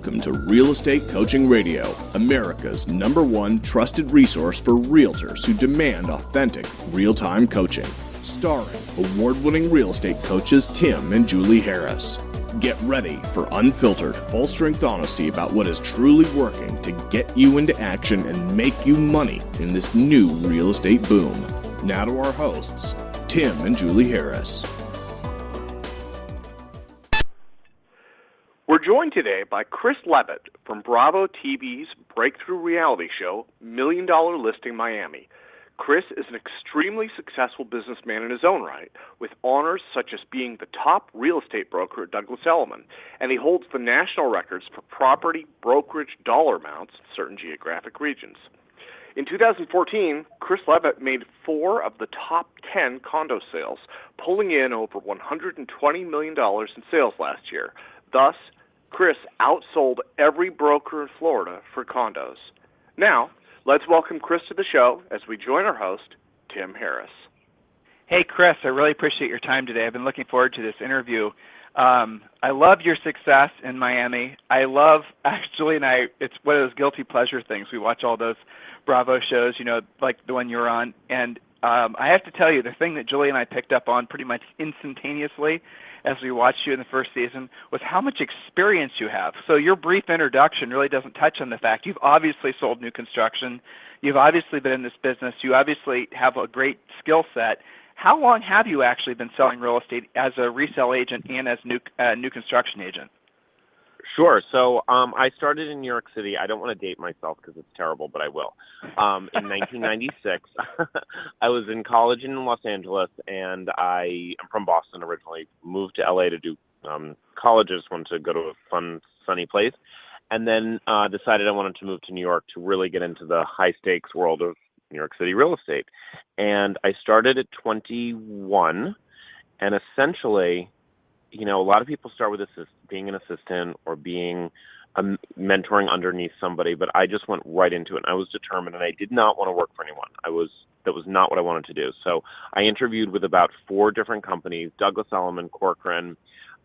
Welcome to Real Estate Coaching Radio, America's #1 trusted resource for realtors who demand authentic, real-time coaching. Starring award-winning real estate coaches Tim and Julie Harris. Get ready for unfiltered, full-strength honesty about what is truly working to get you into action and make you money in this new real estate boom. Now to our hosts, Tim and Julie Harris. We're joined today by Chris Leavitt from Bravo TV's breakthrough reality show, $1 Million Listing Miami. Chris is an extremely successful businessman in his own right, with honors such as being the top real estate broker at Douglas Elliman, and he holds the national records for property brokerage dollar amounts in certain geographic regions. In 2014, Chris Leavitt made 4 of the top 10 condo sales, pulling in over $120 million in sales last year. Thus, Chris outsold every broker in Florida for condos. Now, let's welcome Chris to the show as we join our host, Tim Harris. Hey, Chris, I really appreciate your time today. I've been looking forward to this interview. I love your success in Miami. I love, Julie and I, it's one of those guilty pleasure things. We watch all those Bravo shows, you know, like the one you're on. And I have to tell you, the thing that Julie and I picked up on pretty much instantaneously as we watched you in the first season was how much experience you have. So your brief introduction really doesn't touch on the fact you've obviously sold new construction. You've obviously been in this business. You obviously have a great skill set. How long have you actually been selling real estate as a resale agent and as new construction agent? Sure. So I started in New York City. I don't want to date myself because it's terrible, but I will. In 1996, I was in college in Los Angeles, and I am from Boston originally. Moved to LA to do college. I just wanted to go to a fun, sunny place, and then decided I wanted to move to New York to really get into the high-stakes world of New York City real estate. And I started at 21, and essentially, you know, a lot of people start with being an assistant or being mentoring underneath somebody, but I just went right into it. And I was determined, and I did not want to work for anyone. That was not what I wanted to do. So I interviewed with about 4 different companies: Douglas Elliman, Corcoran,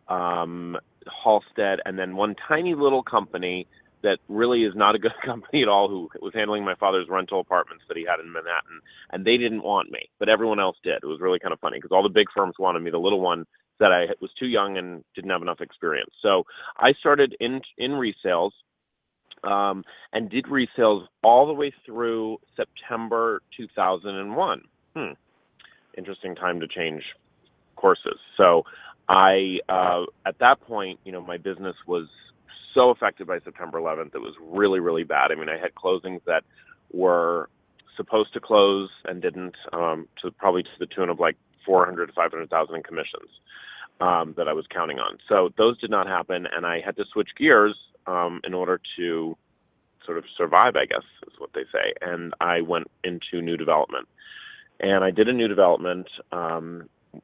Halstead, and then one tiny little company that really is not a good company at all, who was handling my father's rental apartments that he had in Manhattan. And they didn't want me, but everyone else did. It was really kind of funny because all the big firms wanted me. The little one said I was too young and didn't have enough experience. So I started in resales and did resales all the way through September 2001. Interesting time to change courses. So I, at that point, you know, my business was so affected by September 11th. It was really, really bad. I mean, I had closings that were supposed to close and didn't, to probably to the tune of like 400 to 500,000 in commissions that I was counting on. So those did not happen, and I had to switch gears in order to sort of survive, I guess is what they say. And I went into new development, and I did a new development.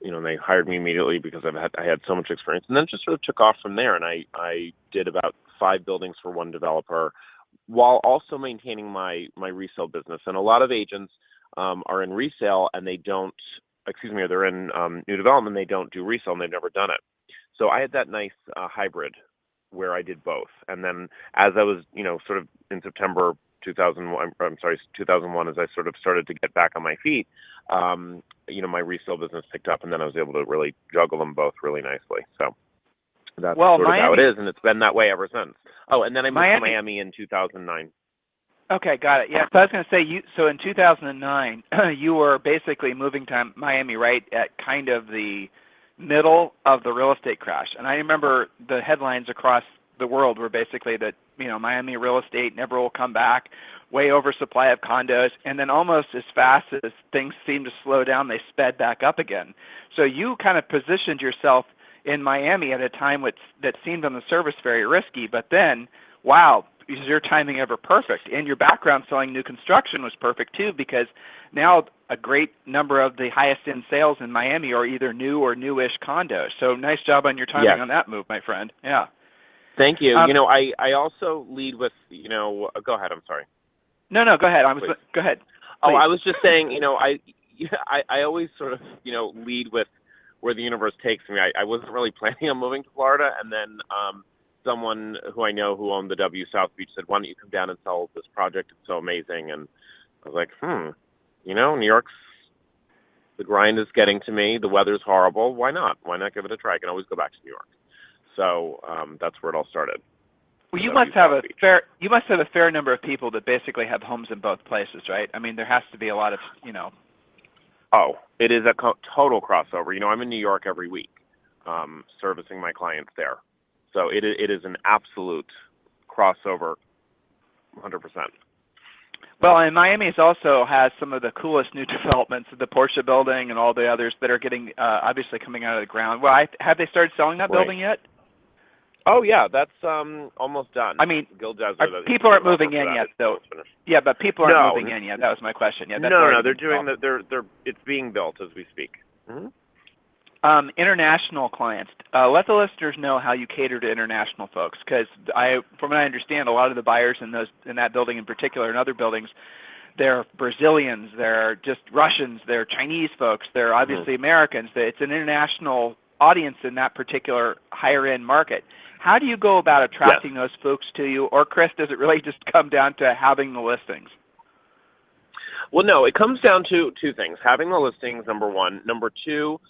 You know, they hired me immediately because I had so much experience, and then it just sort of took off from there. And I did about 5 buildings for one developer, while also maintaining my resale business. And a lot of agents are in resale and they don't. Or they're in new development, they don't do resale, and they've never done it. So I had that nice hybrid where I did both. And then as I was, you know, sort of in September 2001, as I sort of started to get back on my feet, you know, my resale business picked up, and then I was able to really juggle them both really nicely. So that's sort of how it is, and it's been that way ever since. Oh, and then I moved to Miami in 2009. Okay, got it. Yeah, so I was going to say, so in 2009, you were basically moving to Miami right at kind of the middle of the real estate crash. And I remember the headlines across the world were basically that, you know, Miami real estate never will come back, way oversupply of condos, and then almost as fast as things seemed to slow down, they sped back up again. So you kind of positioned yourself in Miami at a time that seemed on the surface very risky, but then, wow, is your timing ever perfect? And your background selling new construction was perfect too, because now a great number of the highest end sales in Miami are either new or newish condos. So nice job on your timing on that move, my friend. Yeah. Thank you. You know, I also lead with, you know, go ahead. I'm sorry. No, go ahead. Go ahead. Please. Oh, I was just saying, you know, I always sort of, you know, lead with where the universe takes me. I wasn't really planning on moving to Florida, and then someone who I know who owned the W South Beach said, "Why don't you come down and sell this project? It's so amazing." And I was like, New York's, the grind is getting to me. The weather's horrible. Why not? Why not give it a try? I can always go back to New York. So that's where it all started. Well, you must have a fair number of people that basically have homes in both places, right? I mean, there has to be a lot of, Oh, it is a total crossover. I'm in New York every week, servicing my clients there. So it is an absolute crossover, 100%. Well, and Miami also has some of the coolest new developments, the Porsche Building and all the others that are getting, obviously coming out of the ground. Well, have they started selling that building yet? Oh, yeah, that's almost done. I mean, people aren't moving in yet, though. Yeah, but people aren't moving in yet. That was my question. Yeah, that's no, they're doing it's being built as we speak. Mm-hmm. International clients. Let the listeners know how you cater to international folks, because from what I understand, a lot of the buyers in that building in particular and other buildings, they're Brazilians, they're just Russians, they're Chinese folks, they're obviously Americans. It's an international audience in that particular higher-end market. How do you go about attracting those folks to you? Or, Chris, does it really just come down to having the listings? Well, no, it comes down to two things. Having the listings, number one. Number two,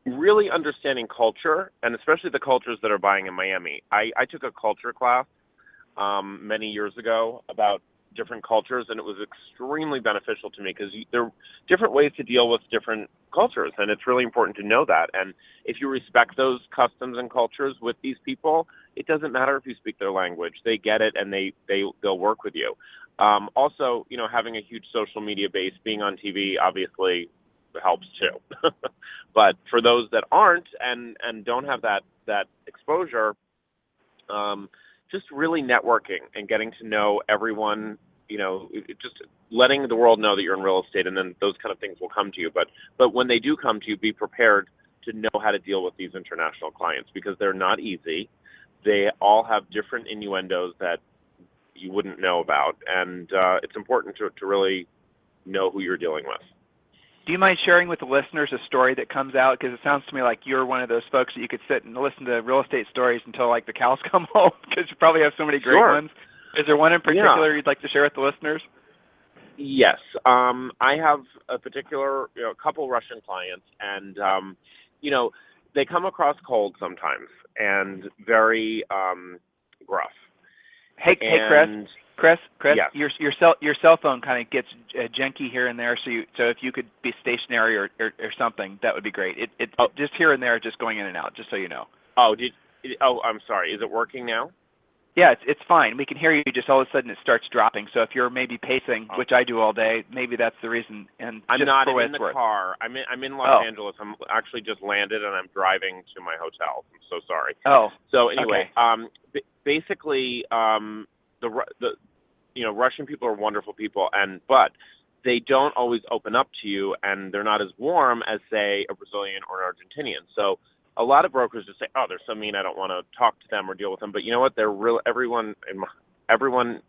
really understanding culture, and especially the cultures that are buying in Miami. I took a culture class many years ago about different cultures, and it was extremely beneficial to me because there are different ways to deal with different cultures, and it's really important to know that. And if you respect those customs and cultures with these people, it doesn't matter if you speak their language. They get it, and they'll work with you. Also, having a huge social media base, being on TV, obviously helps too. But for those that aren't and don't have that exposure, just really networking and getting to know everyone, just letting the world know that you're in real estate, and then those kind of things will come to you. But when they do come to you, be prepared to know how to deal with these international clients, because they're not easy. They all have different innuendos that you wouldn't know about, and it's important to really know who you're dealing with. Do you mind sharing with the listeners a story that comes out? Because it sounds to me like you're one of those folks that you could sit and listen to real estate stories until the cows come home, because you probably have so many great ones. Is there one in particular you'd like to share with the listeners? Yes. I have a particular, couple Russian clients, and, they come across cold sometimes and very gruff. Hey, Chris, yes. your cell phone kind of gets janky here and there, so if you could be stationary or something, that would be great. It just here and there, just going in and out, just so you know. I'm sorry. Is it working now? Yeah, it's fine. We can hear you. Just all of a sudden it starts dropping. So if you're maybe pacing, which I do all day, maybe that's the reason. And I'm just not for in the car. I'm in Los Angeles. I'm actually just landed and I'm driving to my hotel. I'm so sorry. So anyway, okay. Basically, Russian people are wonderful people, but they don't always open up to you, and they're not as warm as, say, a Brazilian or an Argentinian. So a lot of brokers just say, "Oh, they're so mean, I don't want to talk to them or deal with them." But you know what? They're real. Everyone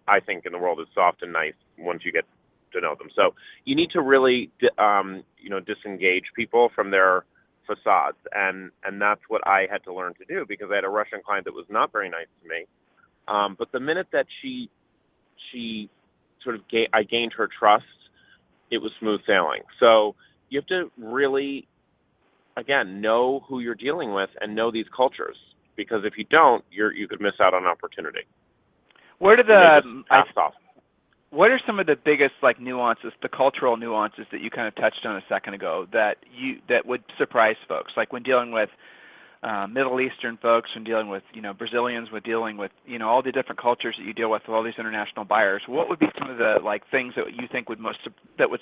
I think in the world is soft and nice once you get to know them. So you need to really, disengage people from their facades, and that's what I had to learn to do, because I had a Russian client that was not very nice to me. But the minute that she sort of I gained her trust, it was smooth sailing. So you have to really, again, know who you're dealing with and know these cultures, because if you don't, you could miss out on opportunity. What are some of the biggest nuances, the cultural nuances that you kind of touched on a second ago that would surprise folks, like when dealing with Middle Eastern folks, when dealing with Brazilians, when dealing with all the different cultures that you deal with all these international buyers? What would be some of the things that you think would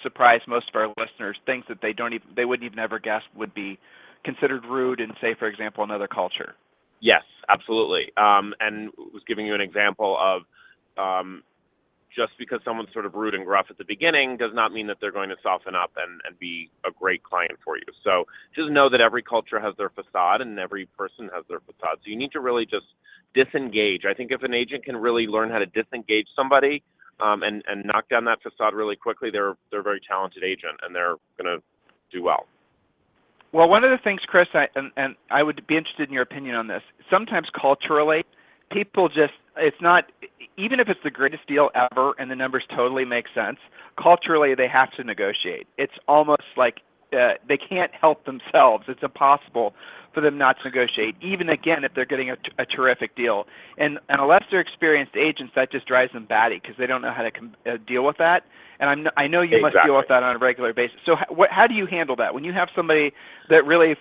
surprise most of our listeners? Things that they wouldn't even ever guess would be considered rude in, say, for example, another culture. Yes, absolutely. And was giving you an example of just because someone's sort of rude and gruff at the beginning does not mean that they're going to soften up and be a great client for you. So just know that every culture has their facade and every person has their facade. So you need to really just disengage. I think if an agent can really learn how to disengage somebody and knock down that facade really quickly, they're a very talented agent, and they're going to do well. Well, one of the things, Chris, I would be interested in your opinion on this. Sometimes culturally, people just, it's not, even if it's the greatest deal ever and the numbers totally make sense, culturally they have to negotiate. It's almost like they can't help themselves. It's impossible for them not to negotiate, even again if they're getting a terrific deal. And unless they're experienced agents, that just drives them batty because they don't know how to deal with that. And I know you must deal with that on a regular basis. So how do you handle that when you have somebody that really,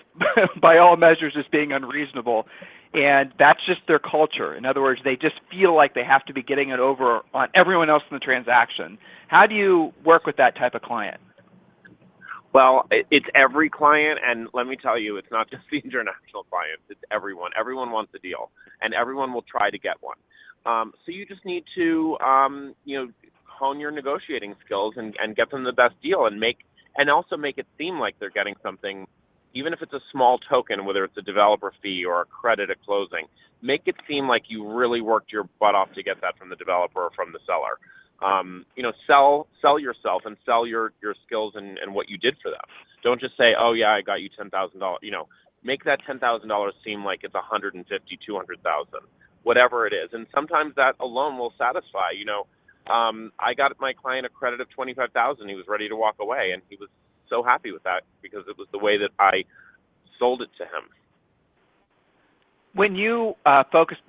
by all measures, is being unreasonable, and that's just their culture? In other words, they just feel like they have to be getting it over on everyone else in the transaction. How do you work with that type of client? Well, it's every client, and let me tell you, it's not just the international clients. It's everyone. Everyone wants a deal, and everyone will try to get one. So you just need to, hone your negotiating skills and get them the best deal, and also make it seem like they're getting something, even if it's a small token, whether it's a developer fee or a credit at closing. Make it seem like you really worked your butt off to get that from the developer or from the seller. Sell yourself and sell your skills and what you did for them. Don't just say, oh yeah, I got you $10,000. Make that $10,000 seem like it's $150,000, $200,000, whatever it is. And sometimes that alone will satisfy. I got my client a credit of $25,000. He was ready to walk away, and he was so happy with that because it was the way that I sold it to him. When you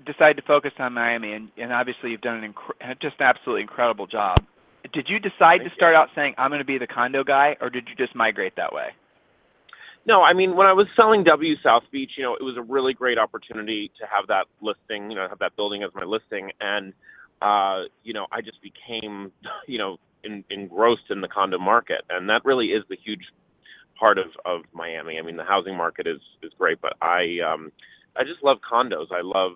decide to focus on Miami, and obviously you've done just an absolutely incredible job, did you decide to start out saying, I'm going to be the condo guy, or did you just migrate that way? No, I mean, when I was selling W South Beach, it was a really great opportunity to have that listing, have that building as my listing. And, I just became, engrossed in the condo market. And that really is the huge part of Miami. I mean, the housing market is great, but I just love condos. I love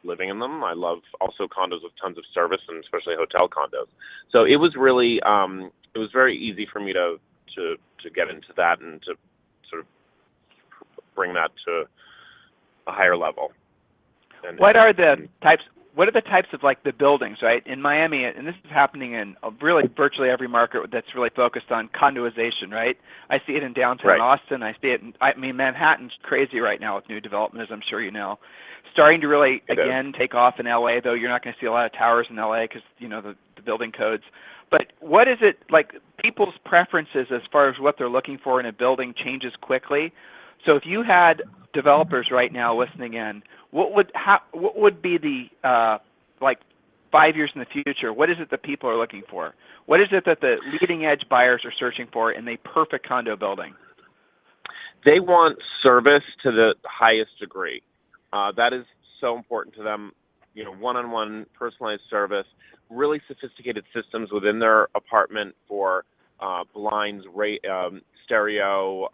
living in them. I love also condos with tons of service, and especially hotel condos. So it was really, it was very easy for me to get into that and to sort of bring that to a higher level. What are the types of like the buildings, right? In Miami, and this is happening in really virtually every market that's really focused on condoization, right? I see it in downtown Austin. I see it Manhattan's crazy right now with new development, as I'm sure you know. Starting to really, again, take off in LA, though you're not going to see a lot of towers in LA because, the building codes. But what is it, like people's preferences as far as what they're looking for in a building changes quickly? So if you had developers right now listening in, what would be the 5 years in the future? What is it that people are looking for? What is it that the leading edge buyers are searching for in a perfect condo building? They want service to the highest degree. That is so important to them. One-on-one personalized service, really sophisticated systems within their apartment for blinds, stereo,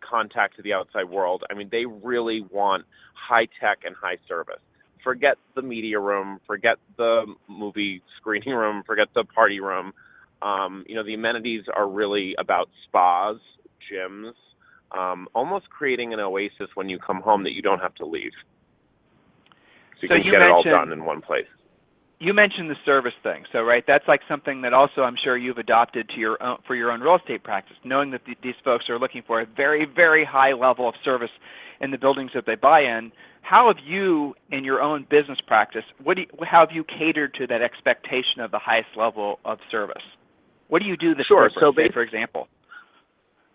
contact to the outside world. I mean, they really want high tech and high service. Forget the media room, forget the movie screening room, forget the party room. The amenities are really about spas, gyms, almost creating an oasis when you come home that you don't have to leave. So you can get it all done in one place. You mentioned the service thing, so that's like something that also I'm sure you've adopted to for your own real estate practice, knowing that these folks are looking for a very, very high level of service in the buildings that they buy in. How have you, in your own business practice, how have you catered to that expectation of the highest level of service? What do you do that's different, say, for example?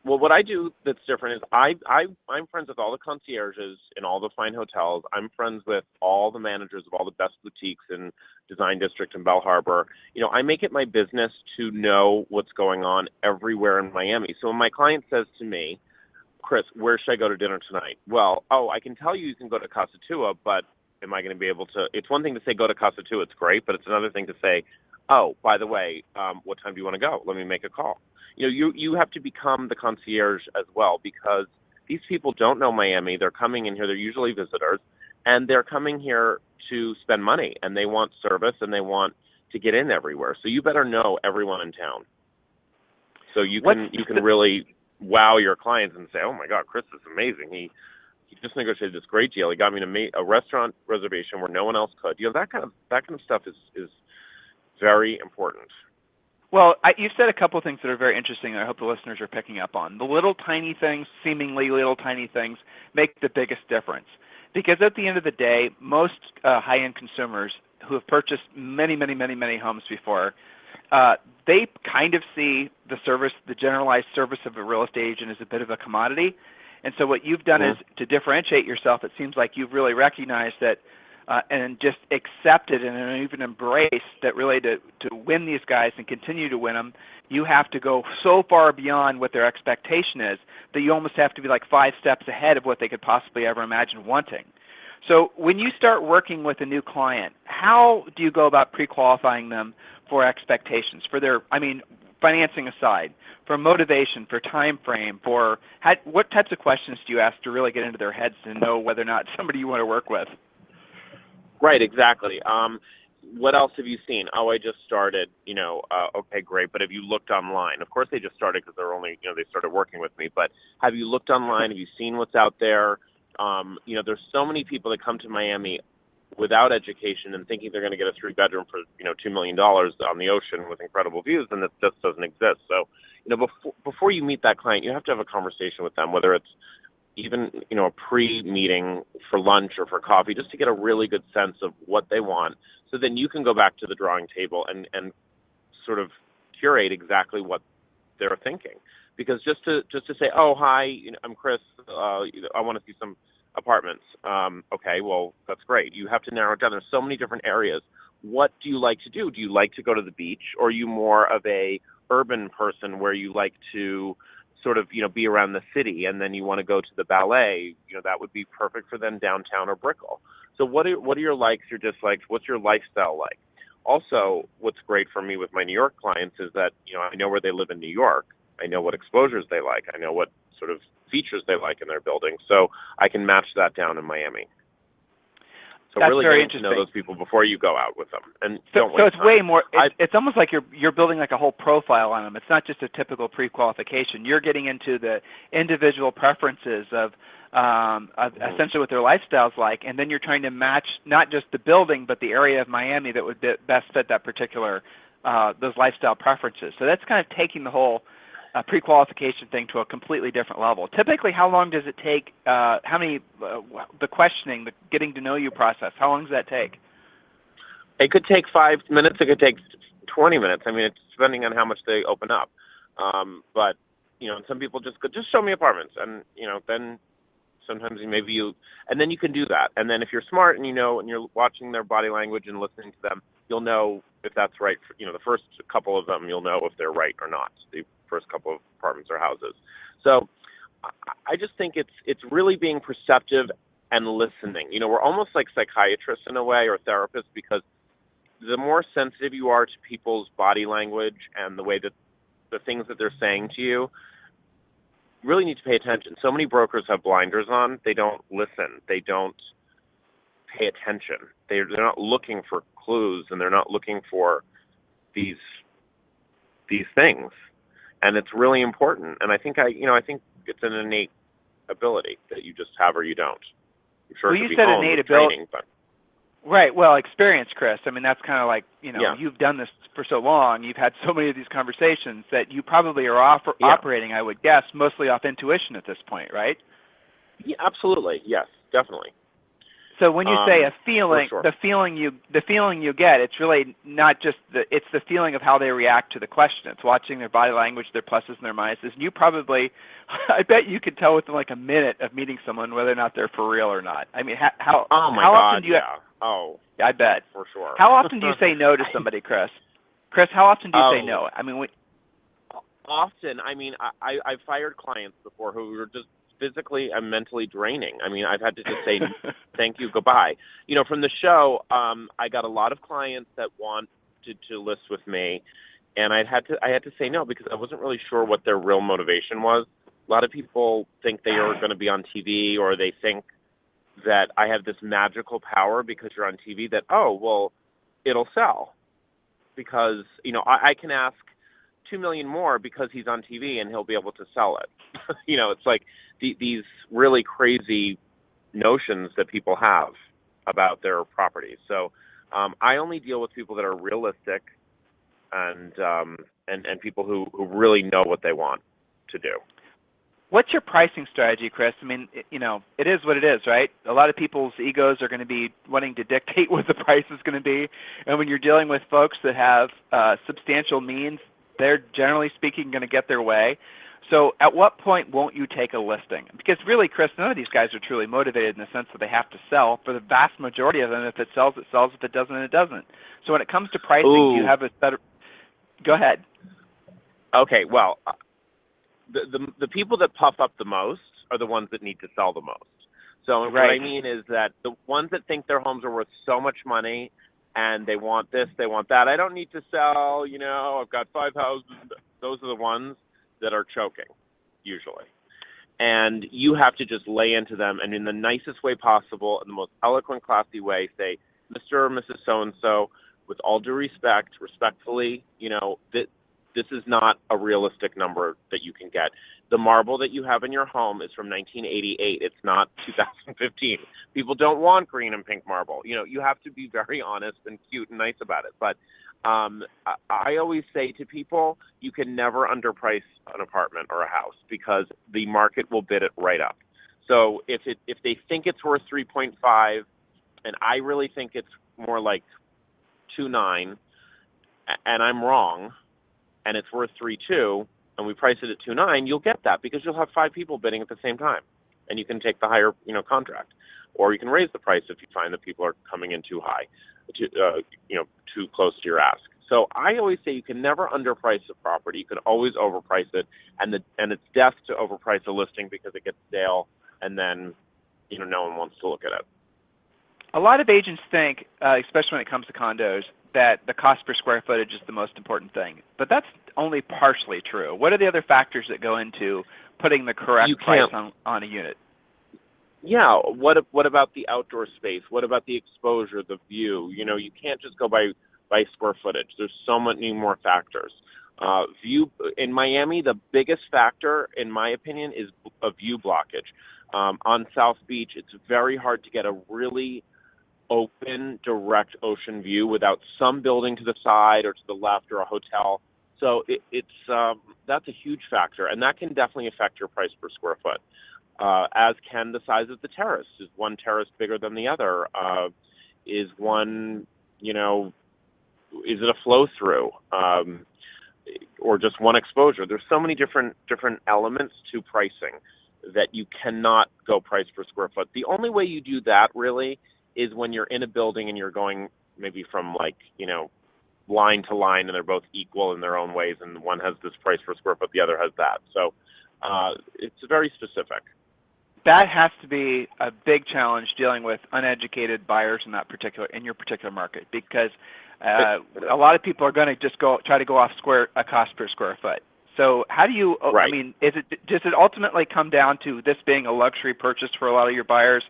Well, what I do that's different is I'm friends with all the concierges in all the fine hotels. I'm friends with all the managers of all the best boutiques in Design District and Bell Harbor. I make it my business to know what's going on everywhere in Miami. So when my client says to me, Chris, where should I go to dinner tonight? Well, I can tell you can go to Casa Tua, but am I going to be able to? It's one thing to say go to Casa Tua, it's great, but it's another thing to say, oh, by the way, what time do you want to go? Let me make a call. You have to become the concierge as well, because these people don't know Miami. They're coming in here. They're usually visitors, and they're coming here to spend money, and they want service, and they want to get in everywhere. So you better know everyone in town. So you can really wow your clients and say, oh, my God, Chris is amazing. He just negotiated this great deal. He got me a restaurant reservation where no one else could. That kind of stuff is very important. Well, you said a couple of things that are very interesting that I hope the listeners are picking up on. The little tiny things, seemingly little tiny things, make the biggest difference. Because at the end of the day, most high-end consumers who have purchased many, many, many, many homes before, they kind of see the service, the generalized service of a real estate agent as a bit of a commodity. And so what you've done is to differentiate yourself. It seems like you've really recognized that and just accepted and even embraced that really to win these guys and continue to win them, you have to go so far beyond what their expectation is that you almost have to be like 5 steps ahead of what they could possibly ever imagine wanting. So when you start working with a new client, how do you go about pre-qualifying them for expectations, for their, financing aside, for motivation, for time frame, for what types of questions do you ask to really get into their heads to know whether or not somebody you want to work with? Right, exactly. What else have you seen? Oh, I just started, okay, great. But have you looked online? Of course they just started because they're only, they started working with me. But have you looked online? Have you seen what's out there? There's so many people that come to Miami without education and thinking they're going to get a 3-bedroom for, $2 million on the ocean with incredible views, and that just doesn't exist. So, before you meet that client, you have to have a conversation with them, whether it's even, a pre-meeting for lunch or for coffee, just to get a really good sense of what they want. So then you can go back to the drawing table and sort of curate exactly what they're thinking. Because just to say, oh, hi, I'm Chris, I want to see some apartments. Okay, well, that's great. You have to narrow it down. There's so many different areas. What do you like to do? Do you like to go to the beach, or are you more of a urban person where you like to sort of, be around the city, and then you want to go to the ballet? That would be perfect for them downtown or Brickell. So what are your likes, your dislikes? What's your lifestyle like? Also, what's great for me with my New York clients is that, I know where they live in New York. I know what exposures they like. I know what sort of features they like in their building. So I can match that down in Miami. So that's really very getting to know those people before you go out with them. And so it's way more, it's almost like you're building like a whole profile on them. It's not just a typical pre-qualification. You're getting into the individual preferences of essentially what their lifestyle's like, and then you're trying to match not just the building but the area of Miami that would best fit that particular, those lifestyle preferences. So that's kind of taking the whole pre-qualification thing to a completely different level. Typically, how long does it take, the questioning, the getting to know you process, how long does that take? It could take 5 minutes. It could take 20 minutes. It's depending on how much they open up. But, some people just go, just show me apartments. And, then sometimes and then you can do that. And then if you're smart and and you're watching their body language and listening to them, you'll know if that's right. For, the first couple of them, you'll know if they're right or not. The first couple of apartments or houses. So I just think it's really being perceptive and listening. We're almost like psychiatrists in a way, or therapists, because the more sensitive you are to people's body language and the way that the things that they're saying to you, really need to pay attention. So many brokers have blinders on. They don't listen. They don't pay attention. They're not looking for clues, and they're not looking for these things. And it's really important. And I think I think it's an innate ability that you just have or you don't. I'm sure you said innate ability, training, but right. Well, experience, Chris. That's kind of like you've done this for so long. You've had so many of these conversations that you probably are operating, I would guess, mostly off intuition at this point, right? Yeah, absolutely. Yes, definitely. So when you say a feeling, sure. the feeling you get, it's really not just it's the feeling of how they react to the question. It's watching their body language, their pluses and their minuses. And you probably, I bet you could tell within like a minute of meeting someone whether or not they're for real or not. How often do you? Oh, I bet for sure. How often do you say no to somebody, Chris? Chris, how often do you say no? Often. I've fired clients before who were just physically and mentally draining. I've had to just say thank you, goodbye. From the show, I got a lot of clients that wanted to list with me, and I had to say no because I wasn't really sure what their real motivation was. A lot of people think they are going to be on TV, or they think that I have this magical power because you're on TV that, oh, well, it'll sell. Because, I can ask $2 million more because he's on TV and he'll be able to sell it. It's like these really crazy notions that people have about their properties. So I only deal with people that are realistic and people who really know what they want to do. What's your pricing strategy, Chris? I mean, it is what it is, right? A lot of people's egos are going to be wanting to dictate what the price is going to be. And when you're dealing with folks that have substantial means, they're generally speaking going to get their way. So at what point won't you take a listing? Because really, Chris, none of these guys are truly motivated in the sense that they have to sell. For the vast majority of them, if it sells, it sells. If it doesn't, it doesn't. So when it comes to pricing, do you have a better – go ahead. Okay, well – The people that puff up the most are the ones that need to sell the most. So What I mean is that the ones that think their homes are worth so much money and they want this, they want that, I don't need to sell, I've got 5 houses. Those are the ones that are choking, usually. And you have to just lay into them and in the nicest way possible, in the most eloquent, classy way, say, Mr. or Mrs. So-and-so, with all due respect, respectfully, this is not a realistic number that you can get. The marble that you have in your home is from 1988. It's not 2015. People don't want green and pink marble. You have to be very honest and cute and nice about it. But I always say to people, you can never underprice an apartment or a house because the market will bid it right up. So if they think it's worth 3.5, and I really think it's more like 2.9, and I'm wrong, and it's worth 3.2, and we price it at 2.9, you'll get that because you'll have 5 people bidding at the same time, and you can take the higher, contract, or you can raise the price if you find that people are coming in too high, too close to your ask. So I always say you can never underprice a property. You can always overprice it, and it's death to overprice a listing because it gets stale, and then, no one wants to look at it. A lot of agents think, especially when it comes to condos, that the cost per square footage is the most important thing. But that's only partially true. What are the other factors that go into putting the correct price on a unit? Yeah, what about the outdoor space? What about the exposure, the view? You can't just go by square footage. There's so many more factors. View in Miami, the biggest factor, in my opinion, is a view blockage. On South Beach, it's very hard to get a really open, direct ocean view without some building to the side or to the left or a hotel. So that's a huge factor, and that can definitely affect your price per square foot, as can the size of the terrace. Is one terrace bigger than the other? Is one, is it a flow-through? Or just one exposure? There's so many different elements to pricing that you cannot go price per square foot. The only way you do that, really, is when you're in a building and you're going maybe from line to line and they're both equal in their own ways and one has this price per square foot, the other has that. So it's very specific. That has to be a big challenge dealing with uneducated buyers in your particular market, because a lot of people are going to just try to go off a cost per square foot. So how do you, right. I mean, does it ultimately come down to this being a luxury purchase for a lot of your buyers,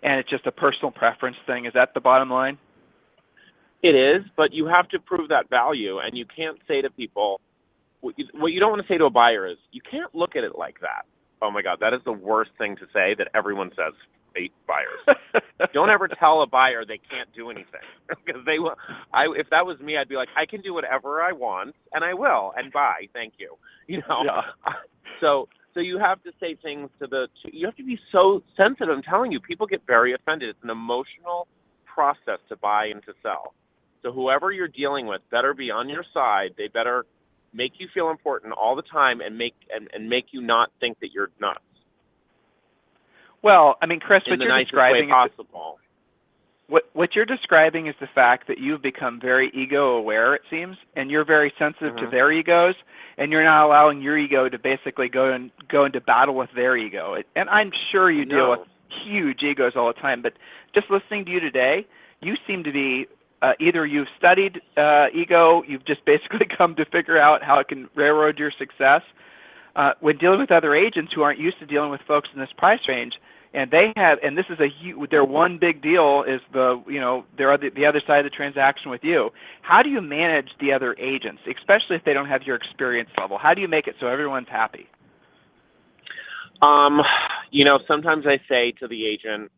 and it's just a personal preference thing? Is that the bottom line? It is, but you have to prove that value, and you can't say to people, what you don't want to say to a buyer is, you can't look at it like that. Oh my God, that is the worst thing to say that everyone says to buyers. Don't ever tell a buyer they can't do anything, because they will. If that was me, I'd be like, I can do whatever I want, and I will, and buy, thank you. Yeah. So you have to say things you have to be so sensitive. I'm telling you, people get very offended. It's an emotional process to buy and to sell. So whoever you're dealing with better be on your side. They better make you feel important all the time and make you not think that you're nuts. Well, I mean, Chris, what you're describing what you're describing is the fact that you've become very ego aware, it seems, and you're very sensitive to their egos, and you're not allowing your ego to basically go into battle with their ego. And I'm sure you deal with huge egos all the time, but just listening to you today, you seem to be either you've studied ego, you've just basically come to figure out how it can railroad your success. When dealing with other agents who aren't used to dealing with folks in this price range, and this is their one big deal is they're the other side of the transaction with you. How do you manage the other agents, especially if they don't have your experience level? How do you make it so everyone's happy? Sometimes I say to the agent,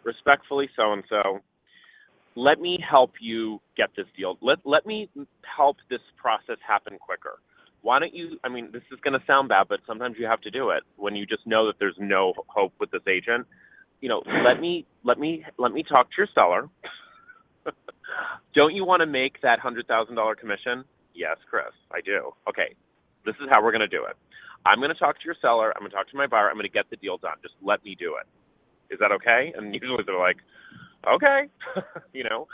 respectfully, so-and-so, let me help you get this deal. Let me help this process happen quicker. why don't you, I mean, this is going to sound bad, but sometimes you have to do it when you just know that there's no hope with this agent. You know, let me talk to your seller. Don't you want to make that $100,000 commission? Yes, Chris, I do. Okay, this is how we're going to do it. I'm going to talk to your seller. I'm going to talk to my buyer. I'm going to get the deal done. Just let me do it. Is that okay? And usually they're like, okay. You know,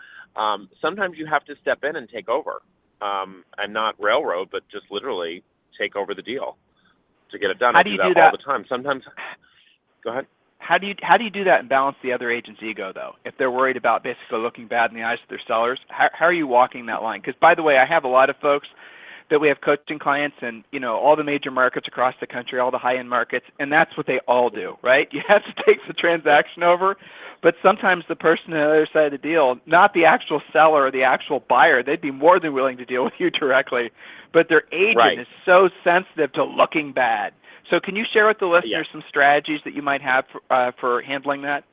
sometimes you have to step in and take over, and not railroad, but just literally take over the deal to get it done. How do you do that all the time? Sometimes. Go ahead. How do you do that and balance the other agent's ego, though? If they're worried about basically looking bad in the eyes of their sellers, how are you walking that line? Because, by the way, I have a lot of folks that we have coaching clients in, you know, all the major markets across the country, all the high-end markets, and that's what they all do, right? You have to take the transaction over, but sometimes the person on the other side of the deal, not the actual seller or the actual buyer, they'd be more than willing to deal with you directly, but their agent is so sensitive to looking bad. So can you share with the listeners some strategies that you might have for handling that?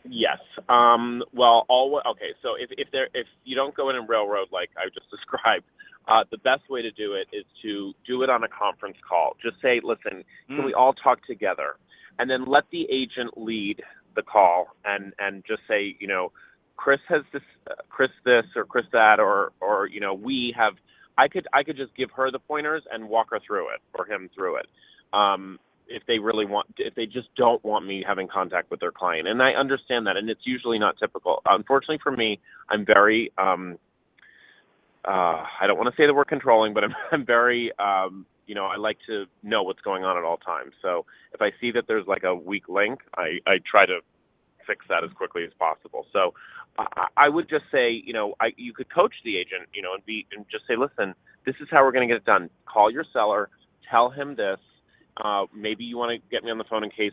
Yes. Well, okay. So if you don't go in and railroad like I just described, the best way to do it is to do it on a conference call. Just say, listen, can we all talk together? And then let the agent lead the call and just say, you know, Chris has this, Chris this, or Chris that, or you know, we have. I could just give her the pointers and walk her through it or him through it. If they just don't want me having contact with their client. And I understand that, and it's usually not typical. Unfortunately for me, I'm very, I don't want to say the word controlling, but I'm very, you know, I like to know what's going on at all times. So if I see that there's like a weak link, I try to fix that as quickly as possible. So I would just say, you know, you could coach the agent, you know, and just say, listen, this is how we're going to get it done. Call your seller, tell him this. Maybe you want to get me on the phone in case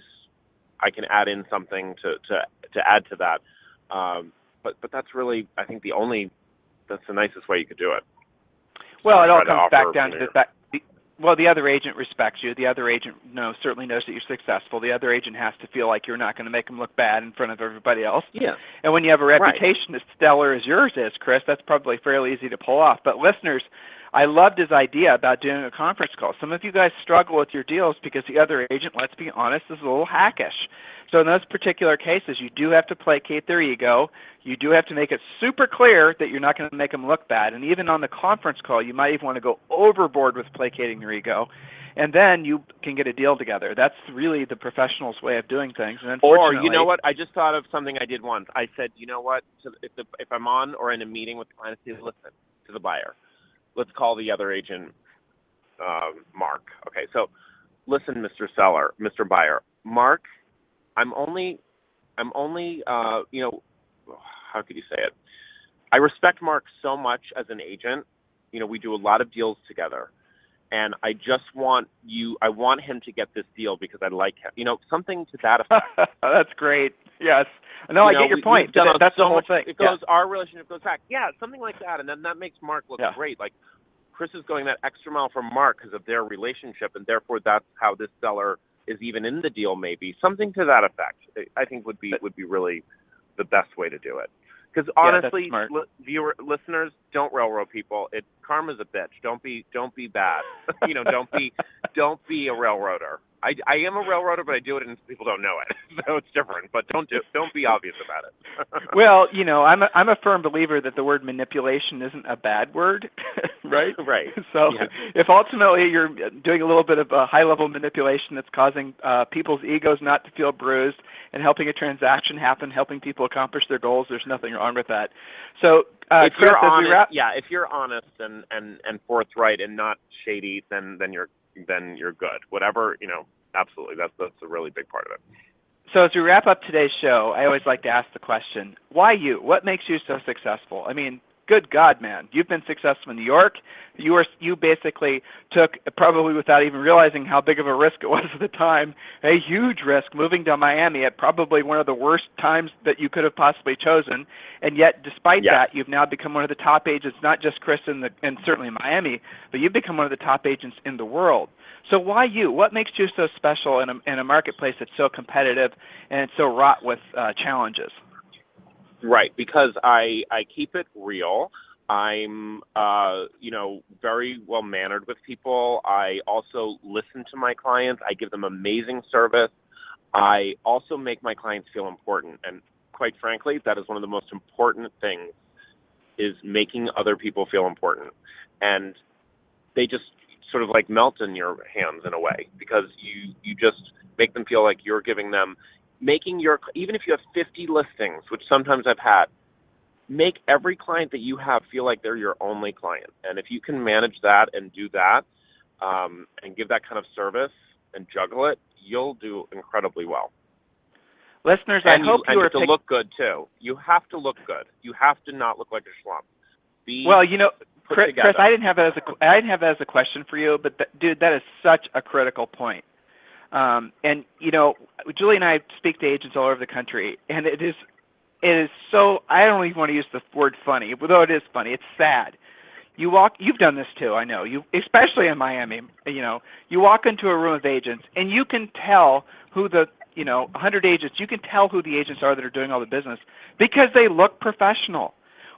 I can add in something to add to that. But that's really, I think, that's the nicest way you could do it. Well, it all comes back down to the fact. Well, the other agent respects you. The other agent certainly knows that you're successful. The other agent has to feel like you're not going to make them look bad in front of everybody else. Yeah. And when you have a reputation as stellar as yours is, Chris, that's probably fairly easy to pull off. But listeners, I loved his idea about doing a conference call. Some of you guys struggle with your deals because the other agent, let's be honest, is a little hackish. So in those particular cases, you do have to placate their ego. You do have to make it super clear that you're not going to make them look bad. And even on the conference call, you might even want to go overboard with placating their ego. And then you can get a deal together. That's really the professional's way of doing things. And or, you know what, I just thought of something I did once. I said, you know what, if I'm on or in a meeting with the client, I say, listen to the buyer. Let's call the other agent, Mark. Okay, so listen, Mr. Seller, Mr. Buyer. Mark, I'm only, you know, how could you say it? I respect Mark so much as an agent. You know, we do a lot of deals together. And I just want I want him to get this deal because I like him. You know, something to that effect. That's great. Yes. No, I get your point. That's the whole thing. It goes, our relationship goes back. Yeah, something like that. And then that makes Mark look great. Like, Chris is going that extra mile for Mark because of their relationship, and therefore that's how this seller is even in the deal maybe. Something to that effect, I think would be really the best way to do it. Because honestly, listeners, don't railroad people. Karma's a bitch. Don't be bad. You know, don't be a railroader. I am a railroader, but I do it and people don't know it. So it's different. But don't be obvious about it. Well, you know, I'm a firm believer that the word manipulation isn't a bad word, right? Right. So if ultimately you're doing a little bit of a high-level manipulation that's causing people's egos not to feel bruised and helping a transaction happen, helping people accomplish their goals, there's nothing wrong with that. So if Chris, you're honest, if you're honest and forthright and not shady, then you're good. Whatever, you know, absolutely. That's a really big part of it. So as we wrap up today's show, I always like to ask the question, why you? What makes you so successful? I mean, good God, man. You've been successful in New York. You basically took, probably without even realizing how big of a risk it was at the time, a huge risk moving to Miami at probably one of the worst times that you could have possibly chosen. And yet, despite that, you've now become one of the top agents, not just Chris and certainly Miami, but you've become one of the top agents in the world. So why you? What makes you so special in a marketplace that's so competitive and it's so wrought with challenges? Right, because I keep it real. I'm, very well mannered with people. I also listen to my clients. I give them amazing service. I also make my clients feel important. And quite frankly, that is one of the most important things, is making other people feel important. And they just sort of like melt in your hands in a way, because you just make them feel like you're giving them, even if you have 50 listings, which sometimes I've had, make every client that you have feel like they're your only client. And if you can manage that and do that, and give that kind of service and juggle it, you'll do incredibly well. Listeners, I hope you are to look good too. You have to look good. You have to not look like a schlump. Chris, I didn't have that as a question for you, but dude, that is such a critical point. And Julie and I speak to agents all over the country, and it is so, I don't even want to use the word funny, though it is funny. It's sad. You've done this too, I know. Especially in Miami, you walk into a room of agents, and you can tell who 100 agents, you can tell who the agents are that are doing all the business, because they look professional.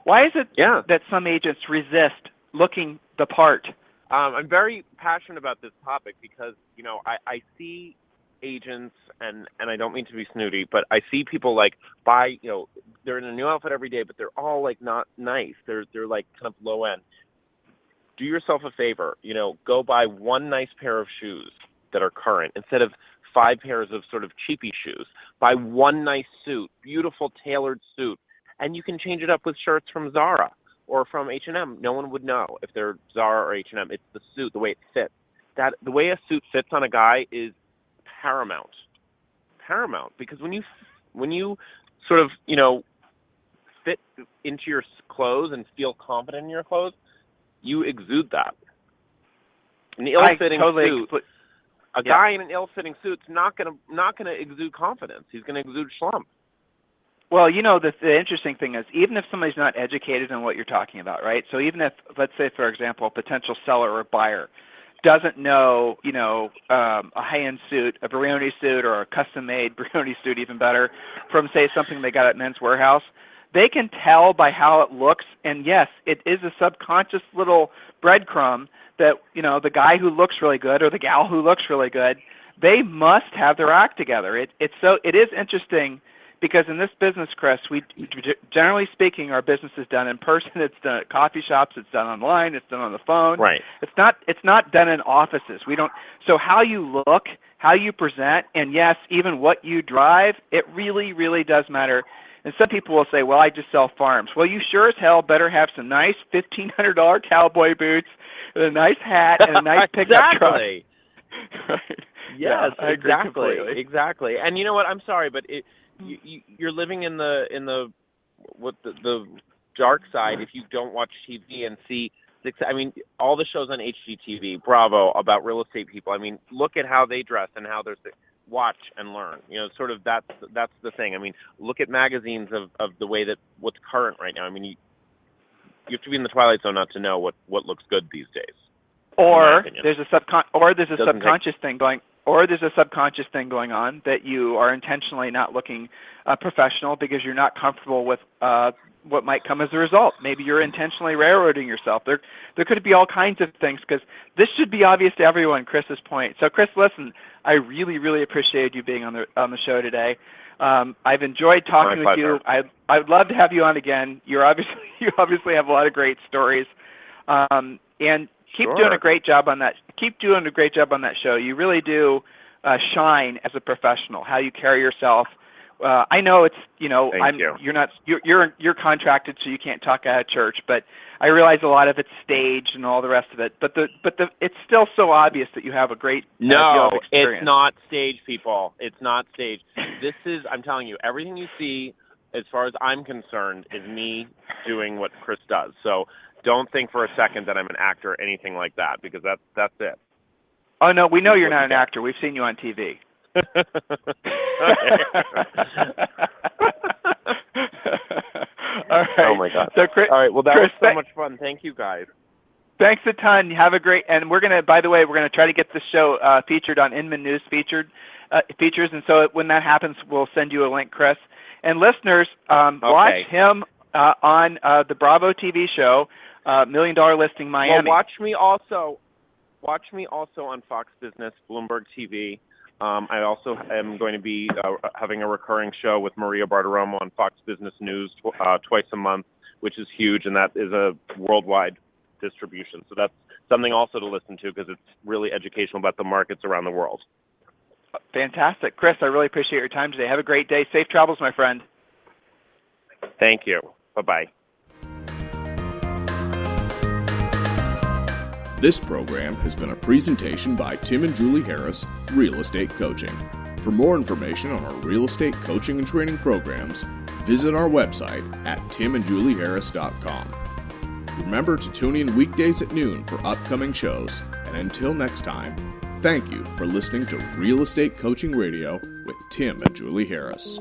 Why is it that some agents resist looking the part? I'm very passionate about this topic because, I see agents, and I don't mean to be snooty, but I see people they're in a new outfit every day, but they're all like not nice. They're like kind of low end. Do yourself a favor, go buy one nice pair of shoes that are current instead of 5 pairs of sort of cheapy shoes. Buy one nice suit, beautiful tailored suit, and you can change it up with shirts from Zara or from H&M. No one would know if they're Zara or H&M. It's the suit, the way it fits. The way a suit fits on a guy is paramount, because when you sort of fit into your clothes and feel confident in your clothes, you exude that. An ill-fitting suit, a guy in an ill-fitting suit's not gonna exude confidence. He's gonna exude schlump. Well, the interesting thing is, even if somebody's not educated in what you're talking about, right? So even if, let's say, for example, a potential seller or buyer doesn't know, a high-end suit, a Brioni suit, or a custom-made Brioni suit, even better, from, say, something they got at Men's Warehouse, they can tell by how it looks. And yes, it is a subconscious little breadcrumb that, the guy who looks really good or the gal who looks really good, they must have their act together. It is interesting, because in this business, Chris, we generally speaking, our business is done in person. It's done at coffee shops. It's done online. It's done on the phone. Right. It's not done in offices. So how you look, how you present, and yes, even what you drive, it really, really does matter. And some people will say, well, I just sell farms. Well, you sure as hell better have some nice $1,500 cowboy boots and a nice hat and a nice pickup truck. Right. Yes, I agree completely. Exactly. And you know what? I'm sorry, but you're living in the dark side if you don't watch TV and see. All the shows on HGTV, Bravo, about real estate people. Look at how they dress and how they're. Watch and learn. Sort of that's the thing. Look at magazines of the way that what's current right now. You have to be in the twilight zone not to know what looks good these days. Or there's a subconscious thing going. Or there's a subconscious thing going on that you are intentionally not looking professional because you're not comfortable with what might come as a result. Maybe you're intentionally railroading yourself. There could be all kinds of things, because this should be obvious to everyone, Chris's point. So, Chris, listen, I really, really appreciated you being on the show today. I've enjoyed talking with you. I would love to have you on again. You obviously have a lot of great stories, and keep doing a great job on that. Keep doing a great job on that show. You really do shine as a professional. How you carry yourself. I know it's you're contracted, so you can't talk out of church, but I realize a lot of it's staged and all the rest of it. But it's still so obvious that you have a great deal of experience. It's not staged, people. It's not staged. I'm telling you, everything you see, as far as I'm concerned, is me doing what Chris does. So don't think for a second that I'm an actor or anything like that, because that's it. Oh no, we know you're not an actor. We've seen you on TV. All right. Oh my God. So, Chris, all right. Well, that was so much fun. Thank you, guys. Thanks a ton. Have a great. And by the way, we're gonna try to get this show featured on Inman News features. And so when that happens, we'll send you a link, Chris. And listeners, watch him on the Bravo TV show, $1 Million Listing Miami. Well, watch me also on Fox Business, Bloomberg TV. I also am going to be having a recurring show with Maria Bartiromo on Fox Business News twice a month, which is huge, and that is a worldwide distribution. So that's something also to listen to because it's really educational about the markets around the world. Fantastic. Chris, I really appreciate your time today. Have a great day. Safe travels, my friend. Thank you. Bye-bye. This program has been a presentation by Tim and Julie Harris, Real Estate Coaching. For more information on our real estate coaching and training programs, visit our website at timandjulieharris.com. Remember to tune in weekdays at noon for upcoming shows, and until next time, thank you for listening to Real Estate Coaching Radio with Tim and Julie Harris.